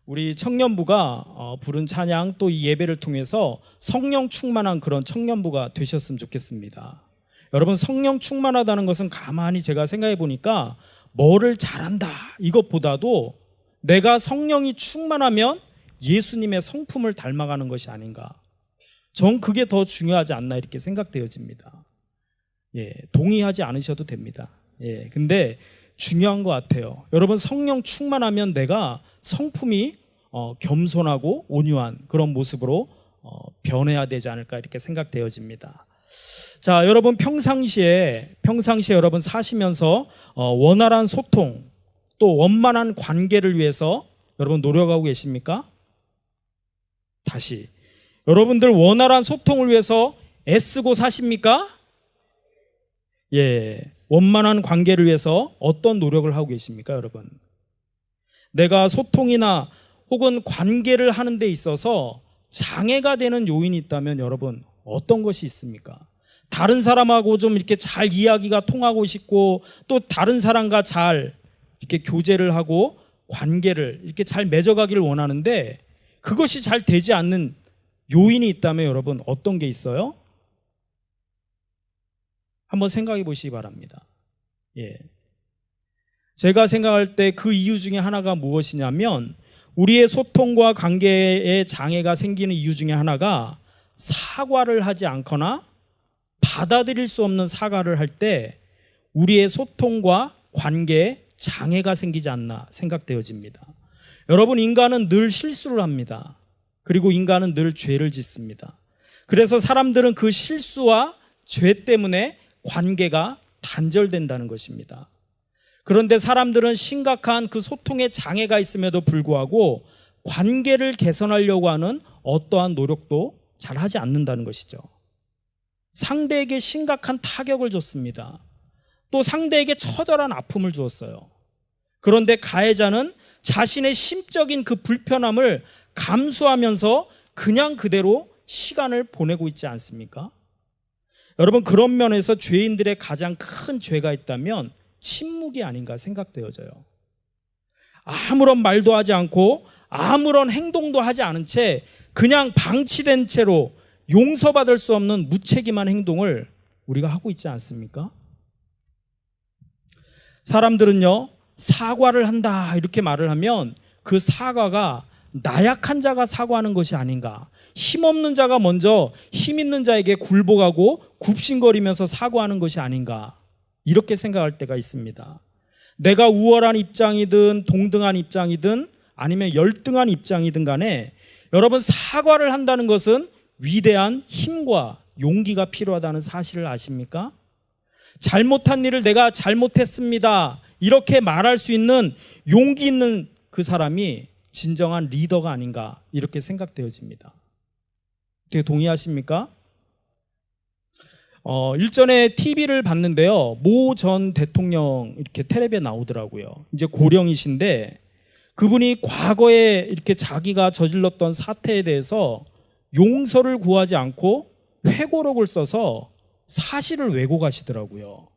우리 청년부가 부른 찬양 또 이 예배를 통해서 성령 충만한 그런 청년부가 되셨으면 좋겠습니다. 여러분, 성령 충만하다는 것은 가만히 제가 생각해 보니까 뭐를 잘한다 이것보다도 내가 성령이 충만하면 예수님의 성품을 닮아가는 것이 아닌가. 전 그게 더 중요하지 않나 이렇게 생각되어집니다. 동의하지 않으셔도 됩니다. 근데 중요한 것 같아요. 여러분, 성령 충만하면 내가 성품이 겸손하고 온유한 그런 모습으로 변해야 되지 않을까 이렇게 생각되어집니다. 자, 여러분 평상시에 여러분 사시면서 원활한 소통 또 원만한 관계를 위해서 여러분 노력하고 계십니까? 다시, 여러분들 원활한 소통을 위해서 애쓰고 사십니까? 원만한 관계를 위해서 어떤 노력을 하고 계십니까, 여러분? 내가 소통이나 혹은 관계를 하는 데 있어서 장애가 되는 요인이 있다면 여러분 어떤 것이 있습니까? 다른 사람하고 좀 이렇게 잘 이야기가 통하고 싶고 또 다른 사람과 잘 이렇게 교제를 하고 관계를 이렇게 잘 맺어가기를 원하는데 그것이 잘 되지 않는 요인이 있다면 여러분 어떤 게 있어요? 한번 생각해 보시기 바랍니다. 제가 생각할 때 그 이유 중에 하나가 무엇이냐면 우리의 소통과 관계에 장애가 생기는 이유 중에 하나가 사과를 하지 않거나 받아들일 수 없는 사과를 할 때 우리의 소통과 관계에 장애가 생기지 않나 생각되어집니다. 여러분, 인간은 늘 실수를 합니다. 그리고 인간은 늘 죄를 짓습니다. 그래서 사람들은 그 실수와 죄 때문에 관계가 단절된다는 것입니다. 그런데 사람들은 심각한 그 소통에 장애가 있음에도 불구하고 관계를 개선하려고 하는 어떠한 노력도 잘 하지 않는다는 것이죠. 상대에게 심각한 타격을 줬습니다. 또 상대에게 처절한 아픔을 주었어요. 그런데 가해자는 자신의 심적인 그 불편함을 감수하면서 그냥 그대로 시간을 보내고 있지 않습니까? 여러분, 그런 면에서 죄인들의 가장 큰 죄가 있다면 침묵이 아닌가 생각되어져요. 아무런 말도 하지 않고 아무런 행동도 하지 않은 채 그냥 방치된 채로 용서받을 수 없는 무책임한 행동을 우리가 하고 있지 않습니까? 사람들은요, 사과를 한다 이렇게 말을 하면 그 사과가 나약한 자가 사과하는 것이 아닌가, 힘없는 자가 먼저 힘 있는 자에게 굴복하고 굽신거리면서 사과하는 것이 아닌가 이렇게 생각할 때가 있습니다. 내가 우월한 입장이든 동등한 입장이든 아니면 열등한 입장이든 간에 여러분, 사과를 한다는 것은 위대한 힘과 용기가 필요하다는 사실을 아십니까? 잘못한 일을 내가 잘못했습니다 이렇게 말할 수 있는 용기 있는 그 사람이 진정한 리더가 아닌가 이렇게 생각되어집니다. 동의하십니까? 일전에 TV를 봤는데요, 모 전 대통령 이렇게 텔레비에 나오더라고요. 이제 고령이신데 그분이 과거에 이렇게 자기가 저질렀던 사태에 대해서 용서를 구하지 않고 회고록을 써서 사실을 왜곡하시더라고요.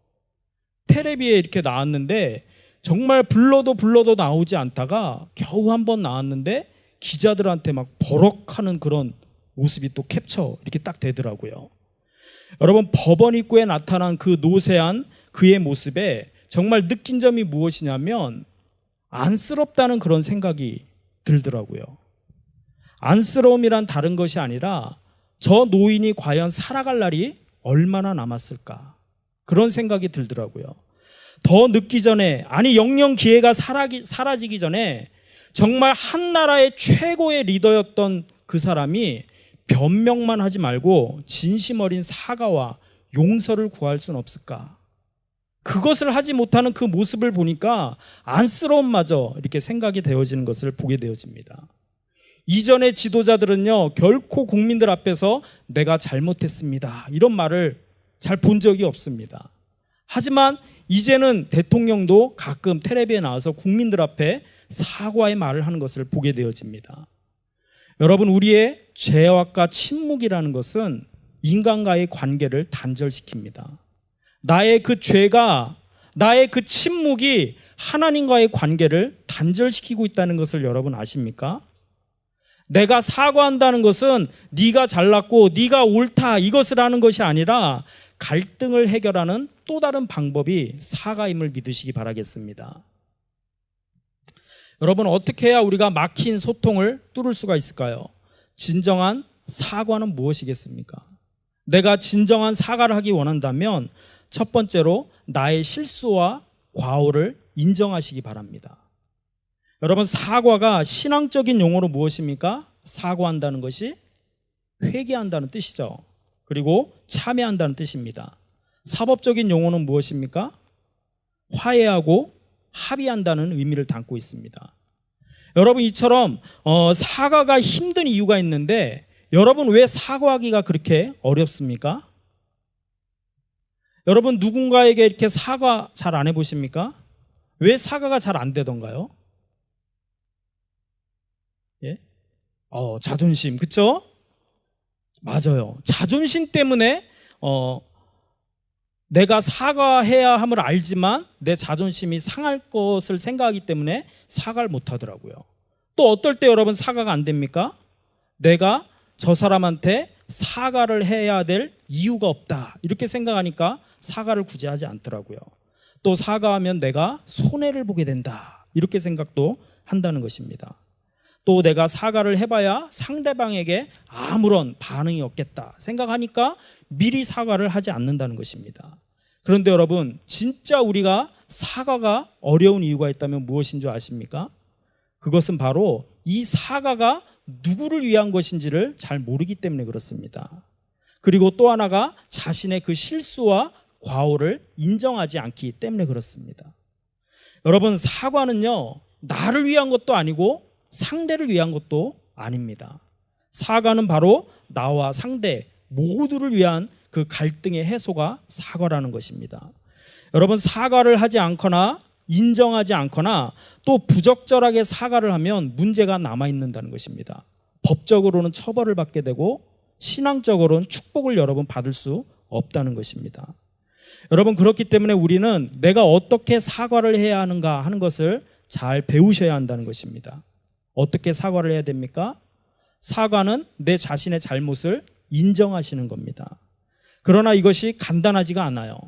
텔레비에 이렇게 나왔는데 정말 불러도 나오지 않다가 겨우 한 번 나왔는데 기자들한테 막 버럭하는 그런 모습이 또 캡처 이렇게 딱 되더라고요. 여러분, 법원 입구에 나타난 그 노쇠한 그의 모습에 정말 느낀 점이 무엇이냐면 안쓰럽다는 그런 생각이 들더라고요. 안쓰러움이란 다른 것이 아니라 저 노인이 과연 살아갈 날이 얼마나 남았을까 그런 생각이 들더라고요. 더 늦기 전에, 아니 영영 기회가 사라지기 전에 정말 한 나라의 최고의 리더였던 그 사람이 변명만 하지 말고 진심 어린 사과와 용서를 구할 수는 없을까? 그것을 하지 못하는 그 모습을 보니까 안쓰러움마저 이렇게 생각이 되어지는 것을 보게 되어집니다. 이전의 지도자들은요, 결코 국민들 앞에서 내가 잘못했습니다 이런 말을 잘 본 적이 없습니다. 하지만 이제는 대통령도 가끔 텔레비에 나와서 국민들 앞에 사과의 말을 하는 것을 보게 되어집니다. 여러분, 우리의 죄악과 침묵이라는 것은 인간과의 관계를 단절시킵니다. 나의 그 죄가, 나의 그 침묵이 하나님과의 관계를 단절시키고 있다는 것을 여러분 아십니까? 내가 사과한다는 것은 네가 잘났고 네가 옳다 이것을 하는 것이 아니라 갈등을 해결하는 또 다른 방법이 사과임을 믿으시기 바라겠습니다. 여러분, 어떻게 해야 우리가 막힌 소통을 뚫을 수가 있을까요? 진정한 사과는 무엇이겠습니까? 내가 진정한 사과를 하기 원한다면 첫 번째로 나의 실수와 과오를 인정하시기 바랍니다. 여러분, 사과가 신앙적인 용어로 무엇입니까? 사과한다는 것이 회개한다는 뜻이죠. 그리고 참회한다는 뜻입니다. 사법적인 용어는 무엇입니까? 화해하고 합의한다는 의미를 담고 있습니다. 여러분, 이처럼 사과가 힘든 이유가 있는데 여러분, 왜 사과하기가 그렇게 어렵습니까? 여러분, 누군가에게 이렇게 사과 잘 안 해보십니까? 왜 사과가 잘 안 되던가요? 예? 자존심, 그쵸? 맞아요. 자존심 때문에 내가 사과해야 함을 알지만 내 자존심이 상할 것을 생각하기 때문에 사과를 못 하더라고요. 또 어떨 때 여러분 사과가 안 됩니까? 내가 저 사람한테 사과를 해야 될 이유가 없다 이렇게 생각하니까 사과를 굳이 하지 않더라고요. 또 사과하면 내가 손해를 보게 된다 이렇게 생각도 한다는 것입니다. 또 내가 사과를 해봐야 상대방에게 아무런 반응이 없겠다 생각하니까 미리 사과를 하지 않는다는 것입니다. 그런데 여러분, 진짜 우리가 사과가 어려운 이유가 있다면 무엇인 줄 아십니까? 그것은 바로 이 사과가 누구를 위한 것인지를 잘 모르기 때문에 그렇습니다. 그리고 또 하나가 자신의 그 실수와 과오를 인정하지 않기 때문에 그렇습니다. 여러분, 사과는요, 나를 위한 것도 아니고 상대를 위한 것도 아닙니다. 사과는 바로 나와 상대 모두를 위한 그 갈등의 해소가 사과라는 것입니다. 여러분, 사과를 하지 않거나 인정하지 않거나 또 부적절하게 사과를 하면 문제가 남아있는다는 것입니다. 법적으로는 처벌을 받게 되고 신앙적으로는 축복을 여러분 받을 수 없다는 것입니다. 여러분, 그렇기 때문에 우리는 내가 어떻게 사과를 해야 하는가 하는 것을 잘 배우셔야 한다는 것입니다. 어떻게 사과를 해야 됩니까? 사과는 내 자신의 잘못을 인정하시는 겁니다. 그러나 이것이 간단하지가 않아요.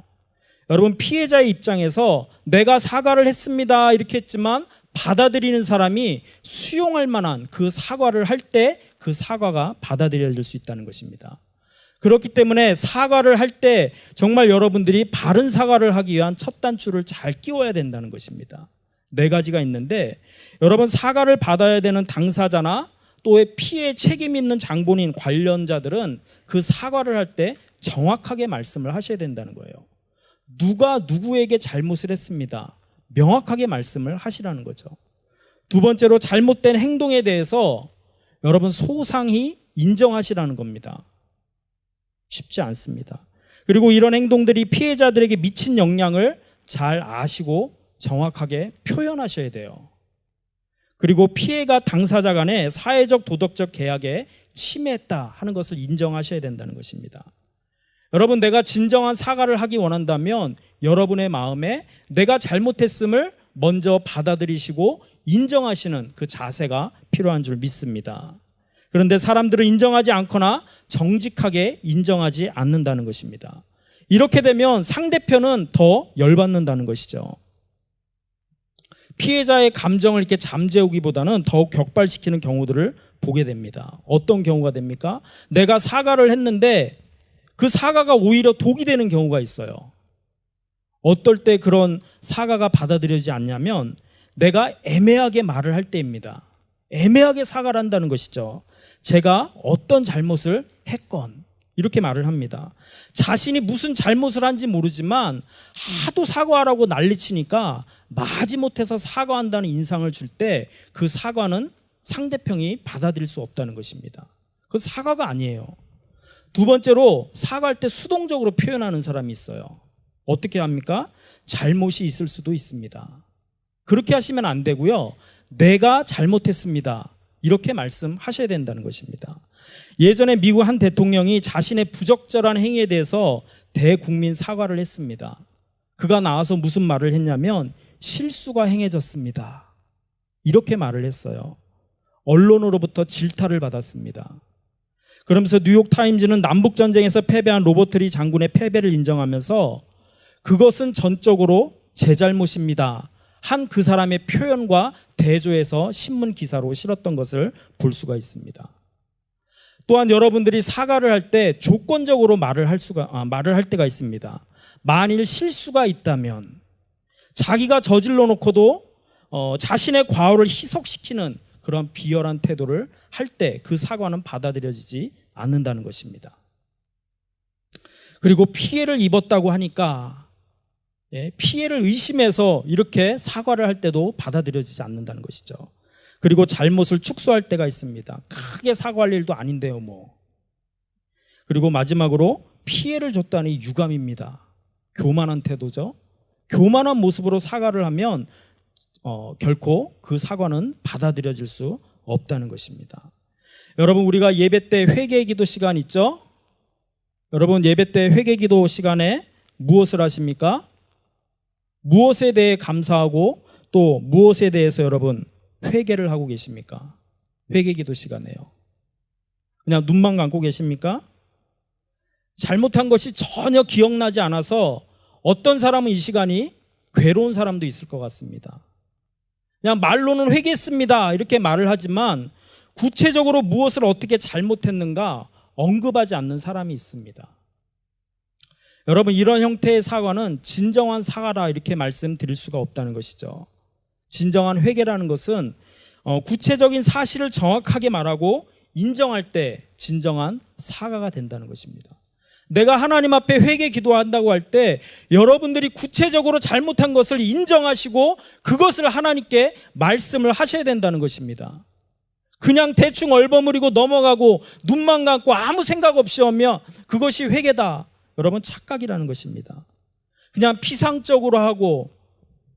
여러분, 피해자의 입장에서 내가 사과를 했습니다 이렇게 했지만 받아들이는 사람이 수용할 만한 그 사과를 할 때 그 사과가 받아들여질 수 있다는 것입니다. 그렇기 때문에 사과를 할 때 정말 여러분들이 바른 사과를 하기 위한 첫 단추를 잘 끼워야 된다는 것입니다. 4가지가 있는데 여러분, 사과를 받아야 되는 당사자나 또 피해 책임 있는 장본인 관련자들은 그 사과를 할 때 정확하게 말씀을 하셔야 된다는 거예요. 누가 누구에게 잘못을 했습니다. 명확하게 말씀을 하시라는 거죠. 두 번째로 잘못된 행동에 대해서 여러분 소상히 인정하시라는 겁니다. 쉽지 않습니다. 그리고 이런 행동들이 피해자들에게 미친 영향을 잘 아시고 정확하게 표현하셔야 돼요. 그리고 피해가 당사자 간의 사회적 도덕적 계약에 침해했다 하는 것을 인정하셔야 된다는 것입니다. 여러분, 내가 진정한 사과를 하기 원한다면 여러분의 마음에 내가 잘못했음을 먼저 받아들이시고 인정하시는 그 자세가 필요한 줄 믿습니다. 그런데 사람들은 인정하지 않거나 정직하게 인정하지 않는다는 것입니다. 이렇게 되면 상대편은 더 열받는다는 것이죠. 피해자의 감정을 이렇게 잠재우기보다는 더욱 격발시키는 경우들을 보게 됩니다. 어떤 경우가 됩니까? 내가 사과를 했는데 그 사과가 오히려 독이 되는 경우가 있어요. 어떨 때 그런 사과가 받아들여지지 않냐면 내가 애매하게 말을 할 때입니다. 애매하게 사과를 한다는 것이죠. 제가 어떤 잘못을 했건 이렇게 말을 합니다. 자신이 무슨 잘못을 한지 모르지만 하도 사과하라고 난리치니까 마지못해서 사과한다는 인상을 줄 때 그 사과는 상대편이 받아들일 수 없다는 것입니다. 그건 사과가 아니에요. 두 번째로 사과할 때 수동적으로 표현하는 사람이 있어요. 어떻게 합니까? 잘못이 있을 수도 있습니다. 그렇게 하시면 안 되고요. 내가 잘못했습니다. 이렇게 말씀하셔야 된다는 것입니다. 예전에 미국 한 대통령이 자신의 부적절한 행위에 대해서 대국민 사과를 했습니다. 그가 나와서 무슨 말을 했냐면 실수가 행해졌습니다. 이렇게 말을 했어요. 언론으로부터 질타를 받았습니다. 그러면서 뉴욕타임즈는 남북전쟁에서 패배한 로버트 리 장군의 패배를 인정하면서 그것은 전적으로 제 잘못입니다 한 그 사람의 표현과 대조해서 신문 기사로 실었던 것을 볼 수가 있습니다. 또한 여러분들이 사과를 할 때 조건적으로 말을 할 때가 있습니다. 만일 실수가 있다면 자기가 저질러 놓고도 자신의 과오를 희석시키는 그런 비열한 태도를 할 때 그 사과는 받아들여지지 않는다는 것입니다. 그리고 피해를 입었다고 하니까 피해를 의심해서 이렇게 사과를 할 때도 받아들여지지 않는다는 것이죠. 그리고 잘못을 축소할 때가 있습니다. 크게 사과할 일도 아닌데요 뭐. 그리고 마지막으로 피해를 줬다니 유감입니다. 교만한 태도죠. 교만한 모습으로 사과를 하면 결코 그 사과는 받아들여질 수 없다는 것입니다. 여러분, 우리가 예배 때 회개기도 시간 있죠? 여러분, 예배 때 회개기도 시간에 무엇을 하십니까? 무엇에 대해 감사하고 또 무엇에 대해서 여러분 회개를 하고 계십니까? 회개기도 시간에요. 그냥 눈만 감고 계십니까? 잘못한 것이 전혀 기억나지 않아서 어떤 사람은 이 시간이 괴로운 사람도 있을 것 같습니다. 그냥 말로는 회개했습니다 이렇게 말을 하지만 구체적으로 무엇을 어떻게 잘못했는가 언급하지 않는 사람이 있습니다. 여러분, 이런 형태의 사과는 진정한 사과라 이렇게 말씀드릴 수가 없다는 것이죠. 진정한 회개라는 것은 구체적인 사실을 정확하게 말하고 인정할 때 진정한 사과가 된다는 것입니다. 내가 하나님 앞에 회개 기도한다고 할 때 여러분들이 구체적으로 잘못한 것을 인정하시고 그것을 하나님께 말씀을 하셔야 된다는 것입니다. 그냥 대충 얼버무리고 넘어가고 눈만 감고 아무 생각 없이 하면 그것이 회개다. 여러분, 착각이라는 것입니다. 그냥 피상적으로 하고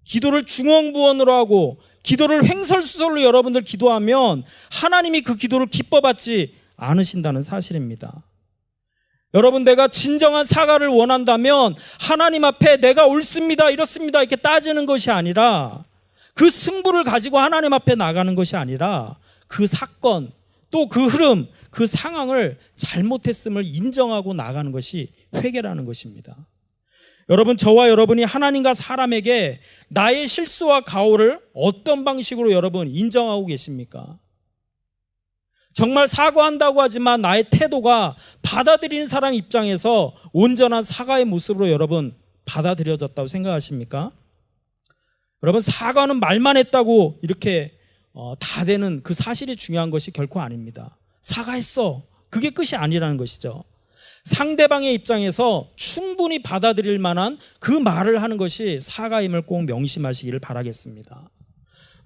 기도를 중언부언으로 하고 기도를 횡설수설로 여러분들 기도하면 하나님이 그 기도를 기뻐받지 않으신다는 사실입니다. 여러분, 내가 진정한 사과를 원한다면 하나님 앞에 내가 옳습니다, 이렇습니다 이렇게 따지는 것이 아니라 그 승부를 가지고 하나님 앞에 나가는 것이 아니라 그 사건 또 그 흐름, 그 상황을 잘못했음을 인정하고 나가는 것이 회개라는 것입니다. 여러분, 저와 여러분이 하나님과 사람에게 나의 실수와 가오를 어떤 방식으로 여러분 인정하고 계십니까? 정말 사과한다고 하지만 나의 태도가 받아들이는 사람 입장에서 온전한 사과의 모습으로 여러분 받아들여졌다고 생각하십니까? 여러분, 사과는 말만 했다고 이렇게 다 되는 그 사실이 중요한 것이 결코 아닙니다. 사과했어, 그게 끝이 아니라는 것이죠. 상대방의 입장에서 충분히 받아들일 만한 그 말을 하는 것이 사과임을 꼭 명심하시기를 바라겠습니다.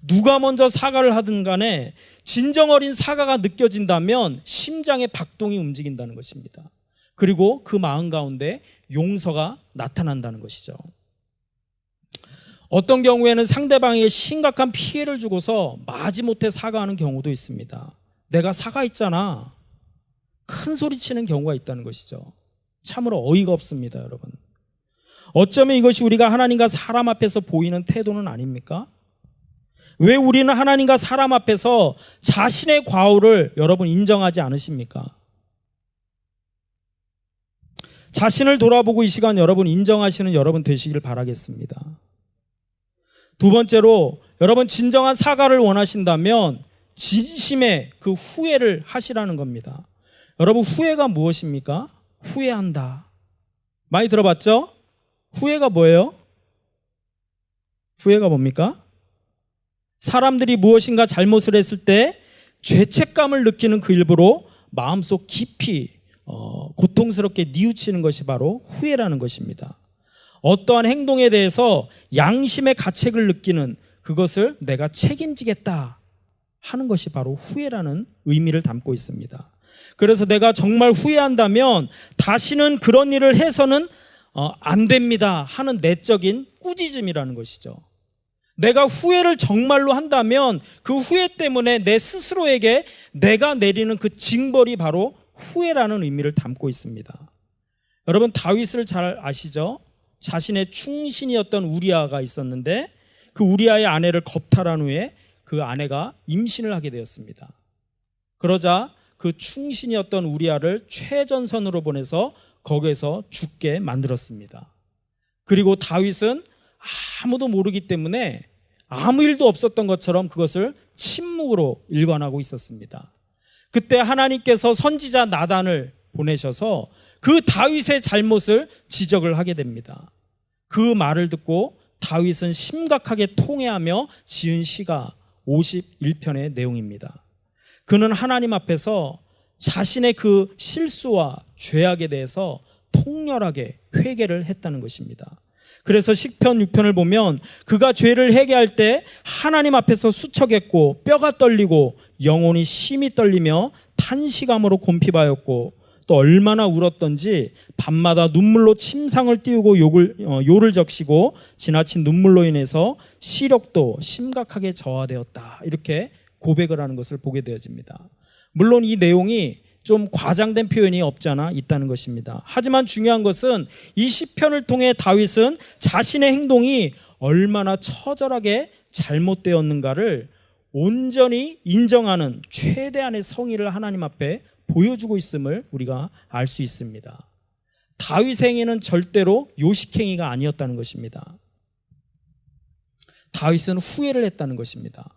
누가 먼저 사과를 하든 간에 진정 어린 사과가 느껴진다면 심장의 박동이 움직인다는 것입니다. 그리고 그 마음 가운데 용서가 나타난다는 것이죠. 어떤 경우에는 상대방에게 심각한 피해를 주고서 마지못해 사과하는 경우도 있습니다. 내가 사과했잖아, 큰 소리 치는 경우가 있다는 것이죠. 참으로 어이가 없습니다, 여러분. 어쩌면 이것이 우리가 하나님과 사람 앞에서 보이는 태도는 아닙니까? 왜 우리는 하나님과 사람 앞에서 자신의 과오를 여러분 인정하지 않으십니까? 자신을 돌아보고 이 시간 여러분 인정하시는 여러분 되시기를 바라겠습니다. 두 번째로, 여러분 진정한 사과를 원하신다면 진심의 그 후회를 하시라는 겁니다. 여러분, 후회가 무엇입니까? 후회한다. 많이 들어봤죠? 후회가 뭐예요? 후회가 뭡니까? 사람들이 무엇인가 잘못을 했을 때 죄책감을 느끼는 그 일부로 마음속 깊이 고통스럽게 뉘우치는 것이 바로 후회라는 것입니다. 어떠한 행동에 대해서 양심의 가책을 느끼는 그것을 내가 책임지겠다 하는 것이 바로 후회라는 의미를 담고 있습니다. 그래서 내가 정말 후회한다면 다시는 그런 일을 해서는 안 됩니다 하는 내적인 꾸짖음이라는 것이죠. 내가 후회를 정말로 한다면 그 후회 때문에 내 스스로에게 내가 내리는 그 징벌이 바로 후회라는 의미를 담고 있습니다. 여러분, 다윗을 잘 아시죠? 자신의 충신이었던 우리아가 있었는데 그 우리아의 아내를 겁탈한 후에 그 아내가 임신을 하게 되었습니다. 그러자 그 충신이었던 우리아를 최전선으로 보내서 거기에서 죽게 만들었습니다. 그리고 다윗은 아무도 모르기 때문에 아무 일도 없었던 것처럼 그것을 침묵으로 일관하고 있었습니다. 그때 하나님께서 선지자 나단을 보내셔서 그 다윗의 잘못을 지적을 하게 됩니다. 그 말을 듣고 다윗은 심각하게 통회하며 지은 시가 51편의 내용입니다. 그는 하나님 앞에서 자신의 그 실수와 죄악에 대해서 통렬하게 회개를 했다는 것입니다. 그래서 시편 6편을 보면 그가 죄를 회개할 때 하나님 앞에서 수척했고 뼈가 떨리고 영혼이 심히 떨리며 탄식함으로 곤핍하였고 또 얼마나 울었던지 밤마다 눈물로 침상을 띄우고 요를 적시고 지나친 눈물로 인해서 시력도 심각하게 저하되었다. 이렇게 고백을 하는 것을 보게 되어집니다. 물론 이 내용이 좀 과장된 표현이 없지 않아 있다는 것입니다. 하지만 중요한 것은 이 시편을 통해 다윗은 자신의 행동이 얼마나 처절하게 잘못되었는가를 온전히 인정하는 최대한의 성의를 하나님 앞에 보여주고 있음을 우리가 알 수 있습니다. 다윗의 행위는 절대로 요식행위가 아니었다는 것입니다. 다윗은 후회를 했다는 것입니다.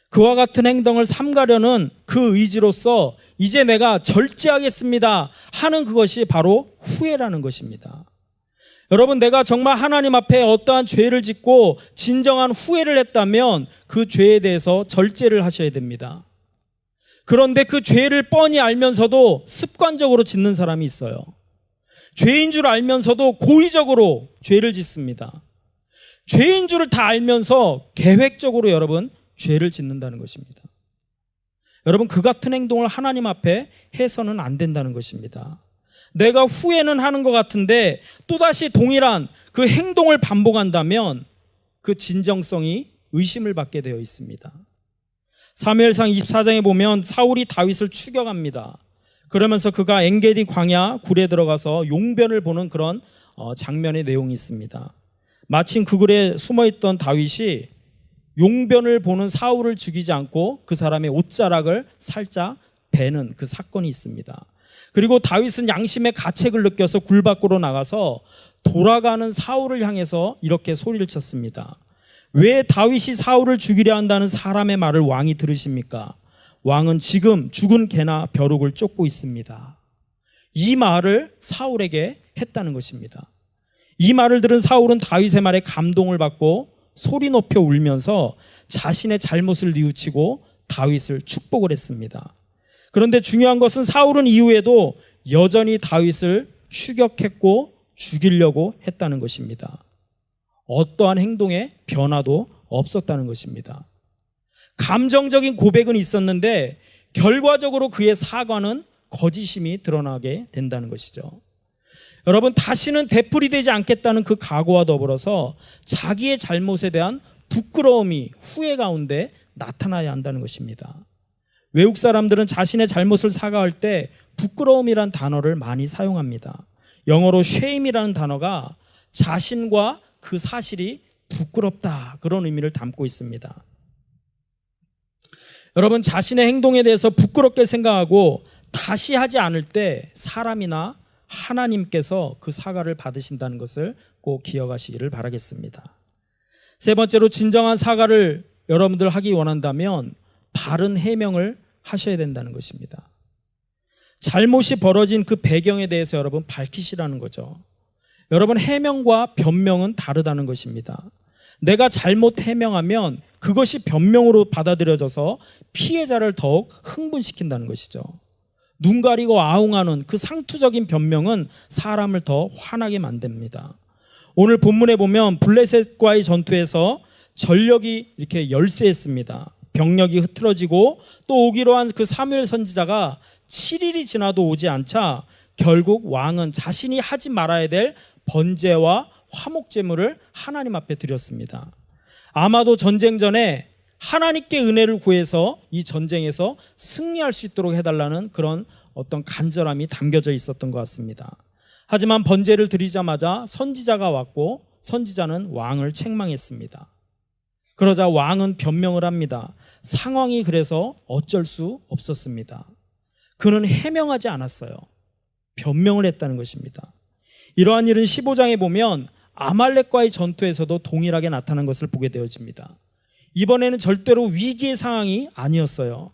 그와 같은 행동을 삼가려는 그 의지로서 이제 내가 절제하겠습니다 하는 그것이 바로 후회라는 것입니다. 여러분, 내가 정말 하나님 앞에 어떠한 죄를 짓고 진정한 후회를 했다면 그 죄에 대해서 절제를 하셔야 됩니다. 그런데 그 죄를 뻔히 알면서도 습관적으로 짓는 사람이 있어요. 죄인 줄 알면서도 고의적으로 죄를 짓습니다. 죄인 줄을 다 알면서 계획적으로 여러분 죄를 짓는다는 것입니다. 여러분, 그 같은 행동을 하나님 앞에 해서는 안 된다는 것입니다. 내가 후회는 하는 것 같은데 또다시 동일한 그 행동을 반복한다면 그 진정성이 의심을 받게 되어 있습니다. 사무엘상 24장에 보면 사울이 다윗을 추격합니다. 그러면서 그가 엔게디 광야 굴에 들어가서 용변을 보는 그런 장면의 내용이 있습니다. 마침 그 굴에 숨어있던 다윗이 용변을 보는 사울을 죽이지 않고 그 사람의 옷자락을 살짝 베는 그 사건이 있습니다. 그리고 다윗은 양심의 가책을 느껴서 굴 밖으로 나가서 돌아가는 사울을 향해서 이렇게 소리를 쳤습니다. 왜 다윗이 사울을 죽이려 한다는 사람의 말을 왕이 들으십니까? 왕은 지금 죽은 개나 벼룩을 쫓고 있습니다. 이 말을 사울에게 했다는 것입니다. 이 말을 들은 사울은 다윗의 말에 감동을 받고 소리 높여 울면서 자신의 잘못을 뉘우치고 다윗을 축복을 했습니다. 그런데 중요한 것은 사울은 이후에도 여전히 다윗을 추격했고 죽이려고 했다는 것입니다. 어떠한 행동에 변화도 없었다는 것입니다. 감정적인 고백은 있었는데 결과적으로 그의 사과는 거짓임이 드러나게 된다는 것이죠. 여러분, 다시는 되풀이되지 않겠다는 그 각오와 더불어서 자기의 잘못에 대한 부끄러움이 후회 가운데 나타나야 한다는 것입니다. 외국 사람들은 자신의 잘못을 사과할 때 부끄러움이란 단어를 많이 사용합니다. 영어로 shame이라는 단어가 자신과 그 사실이 부끄럽다, 그런 의미를 담고 있습니다. 여러분, 자신의 행동에 대해서 부끄럽게 생각하고 다시 하지 않을 때 사람이나 하나님께서 그 사과를 받으신다는 것을 꼭 기억하시기를 바라겠습니다. 세 번째로, 진정한 사과를 여러분들 하기 원한다면 바른 해명을 하셔야 된다는 것입니다. 잘못이 벌어진 그 배경에 대해서 여러분 밝히시라는 거죠. 여러분, 해명과 변명은 다르다는 것입니다. 내가 잘못 해명하면 그것이 변명으로 받아들여져서 피해자를 더욱 흥분시킨다는 것이죠. 눈 가리고 아웅하는 그 상투적인 변명은 사람을 더 화나게 만듭니다. 오늘 본문에 보면 블레셋과의 전투에서 전력이 이렇게 열세했습니다. 병력이 흐트러지고 또 오기로 한 그 사무엘 선지자가 7일이 지나도 오지 않자 결국 왕은 자신이 하지 말아야 될 번제와 화목제물을 하나님 앞에 드렸습니다. 아마도 전쟁 전에 하나님께 은혜를 구해서 이 전쟁에서 승리할 수 있도록 해달라는 그런 어떤 간절함이 담겨져 있었던 것 같습니다. 하지만 번제를 드리자마자 선지자가 왔고 선지자는 왕을 책망했습니다. 그러자 왕은 변명을 합니다. 상황이 그래서 어쩔 수 없었습니다. 그는 해명하지 않았어요. 변명을 했다는 것입니다. 이러한 일은 15장에 보면 아말렉과의 전투에서도 동일하게 나타난 것을 보게 되어집니다. 이번에는 절대로 위기의 상황이 아니었어요.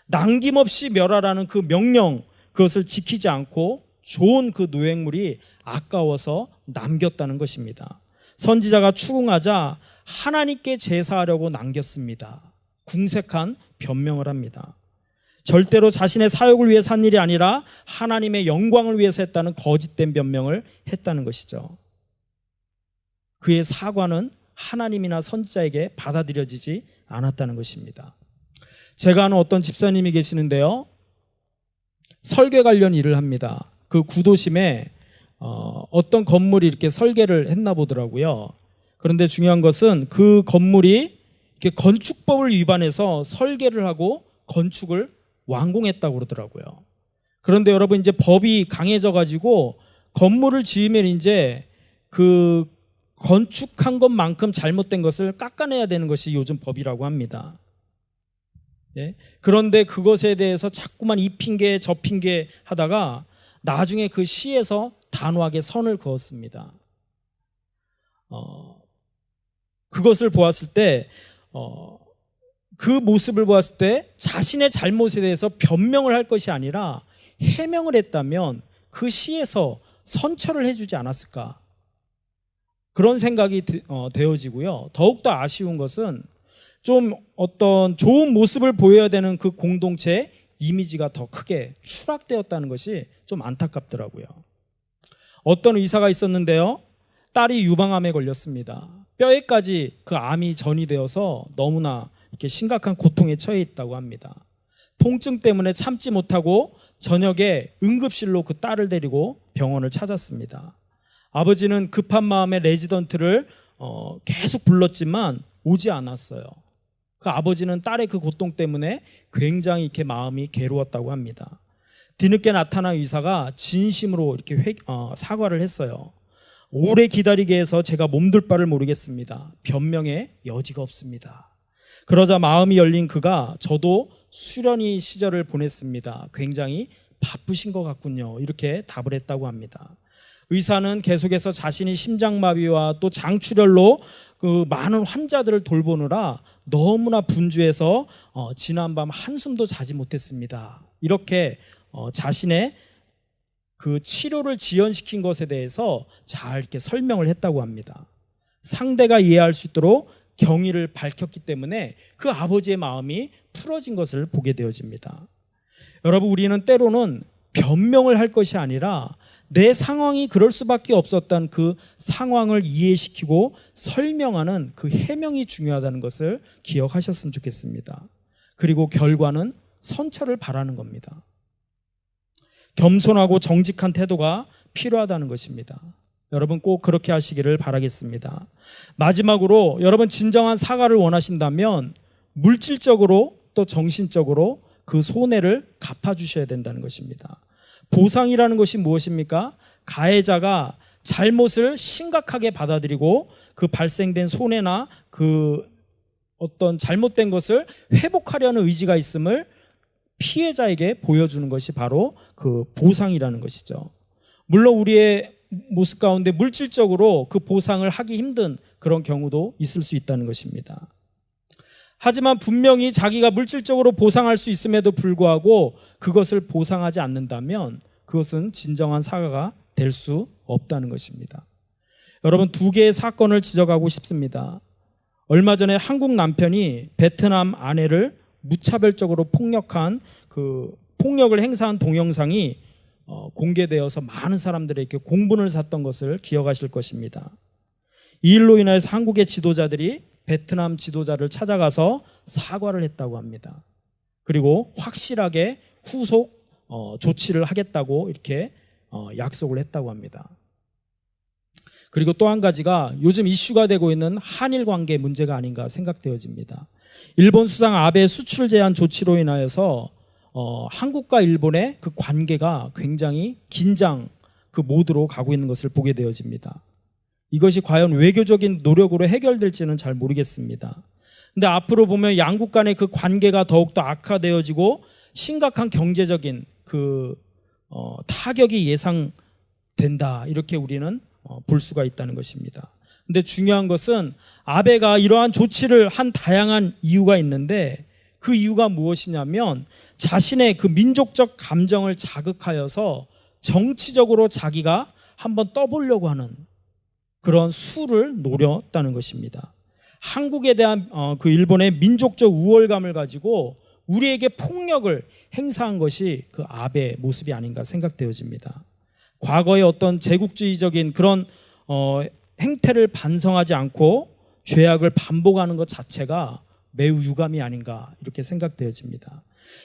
남김없이 멸하라는 그 명령, 그것을 지키지 않고 좋은 그 노획물이 아까워서 남겼다는 것입니다. 선지자가 추궁하자 하나님께 제사하려고 남겼습니다. 궁색한 변명을 합니다. 절대로 자신의 사욕을 위해 산 일이 아니라 하나님의 영광을 위해서 했다는 거짓된 변명을 했다는 것이죠. 그의 사과는 하나님이나 선지자에게 받아들여지지 않았다는 것입니다. 제가 아는 어떤 집사님이 계시는데요, 설계 관련 일을 합니다. 그 구도심에 어떤 건물이 이렇게 설계를 했나 보더라고요. 그런데 중요한 것은 그 건물이 이렇게 건축법을 위반해서 설계를 하고 건축을 완공했다고 그러더라고요. 그런데 여러분, 이제 법이 강해져 가지고 건물을 지으면 이제 그 건축한 것만큼 잘못된 것을 깎아내야 되는 것이 요즘 법이라고 합니다. 예? 그런데 그것에 대해서 자꾸만 이 핑계 저 핑계 하다가 나중에 그 시에서 단호하게 선을 그었습니다. 그것을 보았을 때 그 모습을 보았을 때 자신의 잘못에 대해서 변명을 할 것이 아니라 해명을 했다면 그 시에서 선처를 해주지 않았을까, 그런 생각이 되어지고요. 더욱더 아쉬운 것은 좀 어떤 좋은 모습을 보여야 되는 그 공동체의 이미지가 더 크게 추락되었다는 것이 좀 안타깝더라고요. 어떤 의사가 있었는데요, 딸이 유방암에 걸렸습니다. 뼈에까지 그 암이 전이 되어서 너무나 이렇게 심각한 고통에 처해 있다고 합니다. 통증 때문에 참지 못하고 저녁에 응급실로 그 딸을 데리고 병원을 찾았습니다. 아버지는 급한 마음에 레지던트를 계속 불렀지만 오지 않았어요. 그 아버지는 딸의 그 고통 때문에 굉장히 이렇게 마음이 괴로웠다고 합니다. 뒤늦게 나타난 의사가 진심으로 이렇게 사과를 했어요. 오래 기다리게 해서 제가 몸둘 바를 모르겠습니다. 변명의 여지가 없습니다. 그러자 마음이 열린 그가 저도 수련의 시절을 보냈습니다. 굉장히 바쁘신 것 같군요. 이렇게 답을 했다고 합니다. 의사는 계속해서 자신이 심장마비와 또 장출혈로 그 많은 환자들을 돌보느라 너무나 분주해서 지난밤 한숨도 자지 못했습니다. 이렇게 자신의 그 치료를 지연시킨 것에 대해서 잘 이렇게 설명을 했다고 합니다. 상대가 이해할 수 있도록 경위를 밝혔기 때문에 그 아버지의 마음이 풀어진 것을 보게 되어집니다. 여러분, 우리는 때로는 변명을 할 것이 아니라 내 상황이 그럴 수밖에 없었던 그 상황을 이해시키고 설명하는 그 해명이 중요하다는 것을 기억하셨으면 좋겠습니다. 그리고 결과는 선처를 바라는 겁니다. 겸손하고 정직한 태도가 필요하다는 것입니다. 여러분, 꼭 그렇게 하시기를 바라겠습니다. 마지막으로, 여러분 진정한 사과를 원하신다면 물질적으로 또 정신적으로 그 손해를 갚아주셔야 된다는 것입니다. 보상이라는 것이 무엇입니까? 가해자가 잘못을 심각하게 받아들이고 그 발생된 손해나 그 어떤 잘못된 것을 회복하려는 의지가 있음을 피해자에게 보여주는 것이 바로 그 보상이라는 것이죠. 물론 우리의 모습 가운데 물질적으로 그 보상을 하기 힘든 그런 경우도 있을 수 있다는 것입니다. 하지만 분명히 자기가 물질적으로 보상할 수 있음에도 불구하고 그것을 보상하지 않는다면 그것은 진정한 사과가 될 수 없다는 것입니다. 여러분, 두 개의 사건을 지적하고 싶습니다. 얼마 전에 한국 남편이 베트남 아내를 무차별적으로 폭력한 그 폭력을 행사한 동영상이 공개되어서 많은 사람들에게 공분을 샀던 것을 기억하실 것입니다. 이 일로 인해서 한국의 지도자들이 베트남 지도자를 찾아가서 사과를 했다고 합니다. 그리고 확실하게 후속 조치를 하겠다고 이렇게 약속을 했다고 합니다. 그리고 또 한 가지가 요즘 이슈가 되고 있는 한일 관계 문제가 아닌가 생각되어집니다. 일본 수상 아베 수출 제한 조치로 인하여서 한국과 일본의 그 관계가 굉장히 긴장 그 모드로 가고 있는 것을 보게 되어집니다. 이것이 과연 외교적인 노력으로 해결될지는 잘 모르겠습니다. 근데 앞으로 보면 양국 간의 그 관계가 더욱더 악화되어지고 심각한 경제적인 타격이 예상된다. 이렇게 우리는 볼 수가 있다는 것입니다. 근데 중요한 것은 아베가 이러한 조치를 한 다양한 이유가 있는데 그 이유가 무엇이냐면 자신의 그 민족적 감정을 자극하여서 정치적으로 자기가 한번 떠보려고 하는 그런 수를 노렸다는 것입니다. 한국에 대한 그 일본의 민족적 우월감을 가지고 우리에게 폭력을 행사한 것이 그 아베의 모습이 아닌가 생각되어집니다. 과거의 어떤 제국주의적인 그런 행태를 반성하지 않고 죄악을 반복하는 것 자체가 매우 유감이 아닌가 이렇게 생각되어집니다.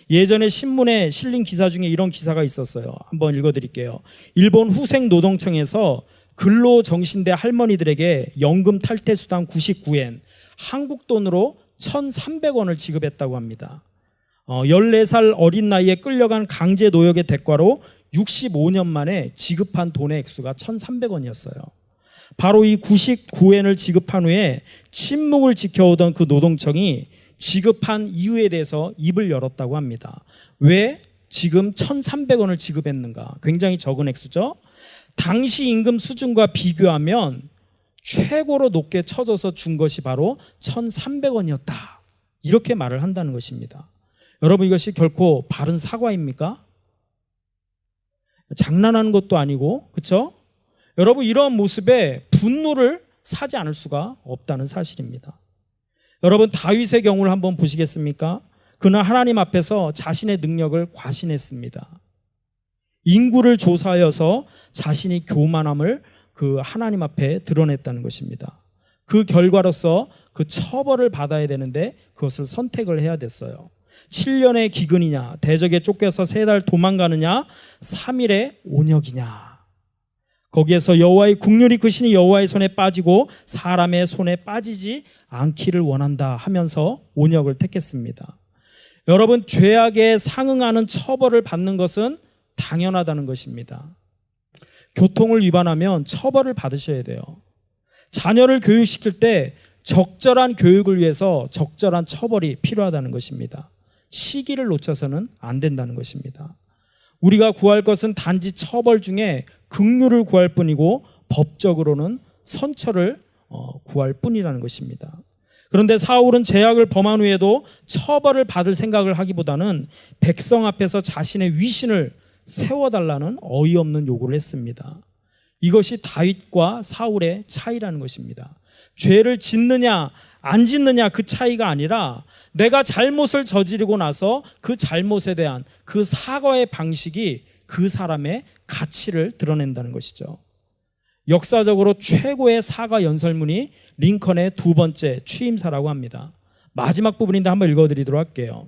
예전에 신문에 실린 기사 중에 이런 기사가 있었어요. 한번 읽어드릴게요. 일본 후생노동청에서 근로정신대 할머니들에게 연금 탈퇴수당 99엔, 한국 돈으로 1,300원을 지급했다고 합니다. 14살 어린 나이에 끌려간 강제 노역의 대가로 65년 만에 지급한 돈의 액수가 1,300원이었어요. 바로 이 99엔을 지급한 후에 침묵을 지켜오던 그 노동청이 지급한 이유에 대해서 입을 열었다고 합니다. 왜 지금 1,300원을 지급했는가? 굉장히 적은 액수죠. 당시 임금 수준과 비교하면 최고로 높게 쳐줘서 준 것이 바로 1,300원이었다. 이렇게 말을 한다는 것입니다. 여러분, 이것이 결코 바른 사과입니까? 장난하는 것도 아니고, 그렇죠? 여러분, 이러한 모습에 분노를 사지 않을 수가 없다는 사실입니다. 여러분, 다윗의 경우를 한번 보시겠습니까? 그는 하나님 앞에서 자신의 능력을 과신했습니다. 인구를 조사하여서 자신이 교만함을 그 하나님 앞에 드러냈다는 것입니다. 그 결과로서 그 처벌을 받아야 되는데 그것을 선택을 해야 됐어요. 7년의 기근이냐, 대적에 쫓겨서 3달 도망가느냐, 3일의 온역이냐. 거기에서 여호와의 국률이 크시니 여호와의 손에 빠지고 사람의 손에 빠지지 않기를 원한다 하면서 온역을 택했습니다. 여러분, 죄악에 상응하는 처벌을 받는 것은 당연하다는 것입니다. 교통을 위반하면 처벌을 받으셔야 돼요. 자녀를 교육시킬 때 적절한 교육을 위해서 적절한 처벌이 필요하다는 것입니다. 시기를 놓쳐서는 안 된다는 것입니다. 우리가 구할 것은 단지 처벌 중에 긍휼을 구할 뿐이고 법적으로는 선처를 구할 뿐이라는 것입니다. 그런데 사울은 죄악을 범한 후에도 처벌을 받을 생각을 하기보다는 백성 앞에서 자신의 위신을 세워달라는 어이없는 요구를 했습니다. 이것이 다윗과 사울의 차이라는 것입니다. 죄를 짓느냐 안 짓느냐 그 차이가 아니라 내가 잘못을 저지르고 나서 그 잘못에 대한 그 사과의 방식이 그 사람의 가치를 드러낸다는 것이죠. 역사적으로 최고의 사과 연설문이 링컨의 2번째 취임사라고 합니다. 마지막 부분인데 한번 읽어드리도록 할게요.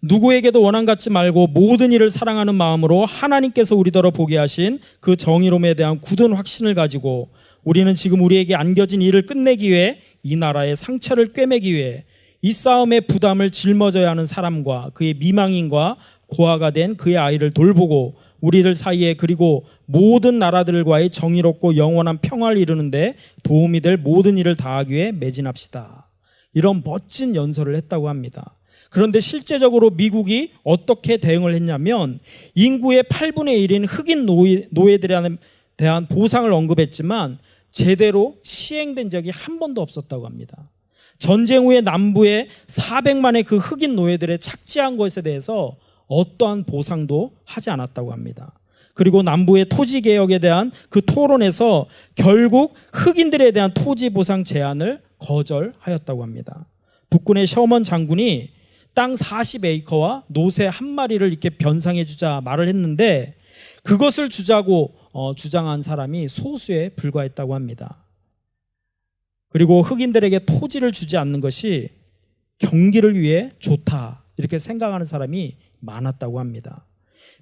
누구에게도 원한 갖지 말고 모든 일을 사랑하는 마음으로 하나님께서 우리더러 보게 하신 그 정의로움에 대한 굳은 확신을 가지고 우리는 지금 우리에게 안겨진 일을 끝내기 위해 이 나라의 상처를 꿰매기 위해 이 싸움의 부담을 짊어져야 하는 사람과 그의 미망인과 고아가 된 그의 아이를 돌보고 우리들 사이에 그리고 모든 나라들과의 정의롭고 영원한 평화를 이루는데 도움이 될 모든 일을 다하기 위해 매진합시다. 이런 멋진 연설을 했다고 합니다. 그런데 실제적으로 미국이 어떻게 대응을 했냐면 인구의 8분의 1인 흑인 노예들에 대한 보상을 언급했지만 제대로 시행된 적이 한 번도 없었다고 합니다. 전쟁 후에 남부에 400만의 그 흑인 노예들의 착취한 것에 대해서 어떠한 보상도 하지 않았다고 합니다. 그리고 남부의 토지 개혁에 대한 그 토론에서 결국 흑인들에 대한 토지 보상 제안을 거절하였다고 합니다. 북군의 셔먼 장군이 땅 40에이커와 노새 한 마리를 이렇게 변상해 주자 말을 했는데 그것을 주자고 주장한 사람이 소수에 불과했다고 합니다. 그리고 흑인들에게 토지를 주지 않는 것이 경기를 위해 좋다 이렇게 생각하는 사람이 많았다고 합니다.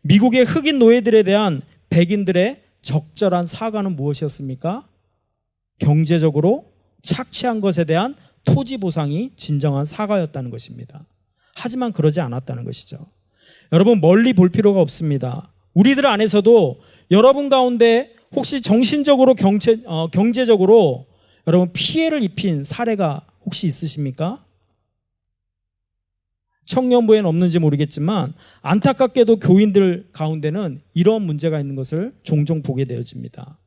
미국의 흑인 노예들에 대한 백인들의 적절한 사과는 무엇이었습니까? 경제적으로 착취한 것에 대한 토지 보상이 진정한 사과였다는 것입니다. 하지만 그러지 않았다는 것이죠. 여러분, 멀리 볼 필요가 없습니다. 우리들 안에서도 여러분 가운데 혹시 정신적으로 경제적으로 여러분 피해를 입힌 사례가 혹시 있으십니까? 청년부에는 없는지 모르겠지만 안타깝게도 교인들 가운데는 이런 문제가 있는 것을 종종 보게 되어집니다.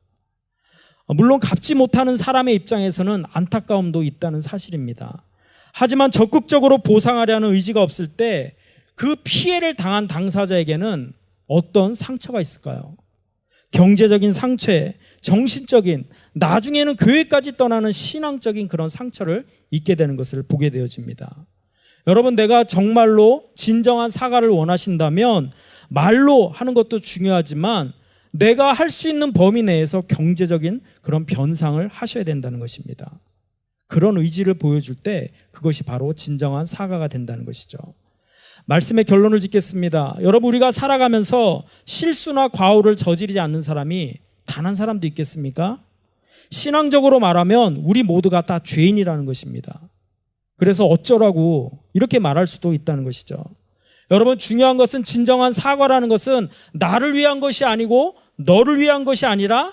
물론 갚지 못하는 사람의 입장에서는 안타까움도 있다는 사실입니다. 하지만 적극적으로 보상하려는 의지가 없을 때 그 피해를 당한 당사자에게는 어떤 상처가 있을까요? 경제적인 상처에 정신적인, 나중에는 교회까지 떠나는 신앙적인 그런 상처를 입게 되는 것을 보게 되어집니다. 여러분, 내가 정말로 진정한 사과를 원하신다면 말로 하는 것도 중요하지만 내가 할 수 있는 범위 내에서 경제적인 그런 변상을 하셔야 된다는 것입니다. 그런 의지를 보여줄 때 그것이 바로 진정한 사과가 된다는 것이죠. 말씀의 결론을 짓겠습니다. 여러분, 우리가 살아가면서 실수나 과오를 저지르지 않는 사람이 단 한 사람도 있겠습니까? 신앙적으로 말하면 우리 모두가 다 죄인이라는 것입니다. 그래서 어쩌라고 이렇게 말할 수도 있다는 것이죠. 여러분, 중요한 것은 진정한 사과라는 것은 나를 위한 것이 아니고 너를 위한 것이 아니라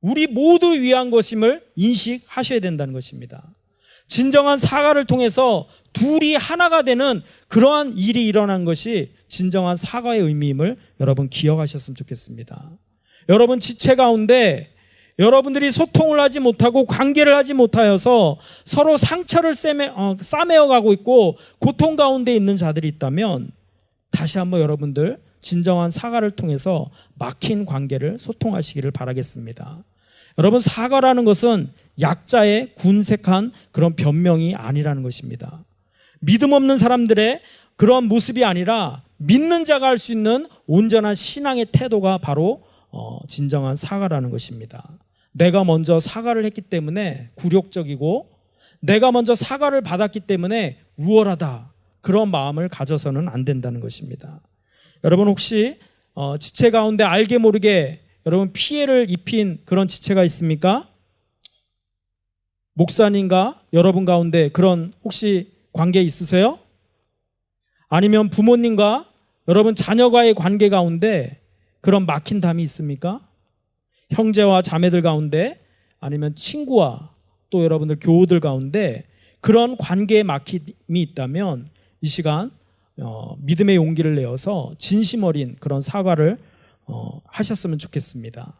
우리 모두를 위한 것임을 인식하셔야 된다는 것입니다. 진정한 사과를 통해서 둘이 하나가 되는 그러한 일이 일어난 것이 진정한 사과의 의미임을 여러분 기억하셨으면 좋겠습니다. 여러분, 지체 가운데 여러분들이 소통을 하지 못하고 관계를 하지 못하여서 서로 상처를 싸매어 가고 있고 고통 가운데 있는 자들이 있다면 다시 한번 여러분들 진정한 사과를 통해서 막힌 관계를 소통하시기를 바라겠습니다. 여러분, 사과라는 것은 약자의 군색한 그런 변명이 아니라는 것입니다. 믿음 없는 사람들의 그런 모습이 아니라 믿는 자가 할 수 있는 온전한 신앙의 태도가 바로 진정한 사과라는 것입니다. 내가 먼저 사과를 했기 때문에 굴욕적이고 내가 먼저 사과를 받았기 때문에 우월하다, 그런 마음을 가져서는 안 된다는 것입니다. 여러분, 혹시 지체 가운데 알게 모르게 여러분 피해를 입힌 그런 지체가 있습니까? 목사님과 여러분 가운데 그런 혹시 관계 있으세요? 아니면 부모님과 여러분 자녀과의 관계 가운데 그런 막힌 담이 있습니까? 형제와 자매들 가운데 아니면 친구와 또 여러분들 교우들 가운데 그런 관계에 막힘이 있다면 이 시간 믿음의 용기를 내어서 진심 어린 그런 사과를 하셨으면 좋겠습니다.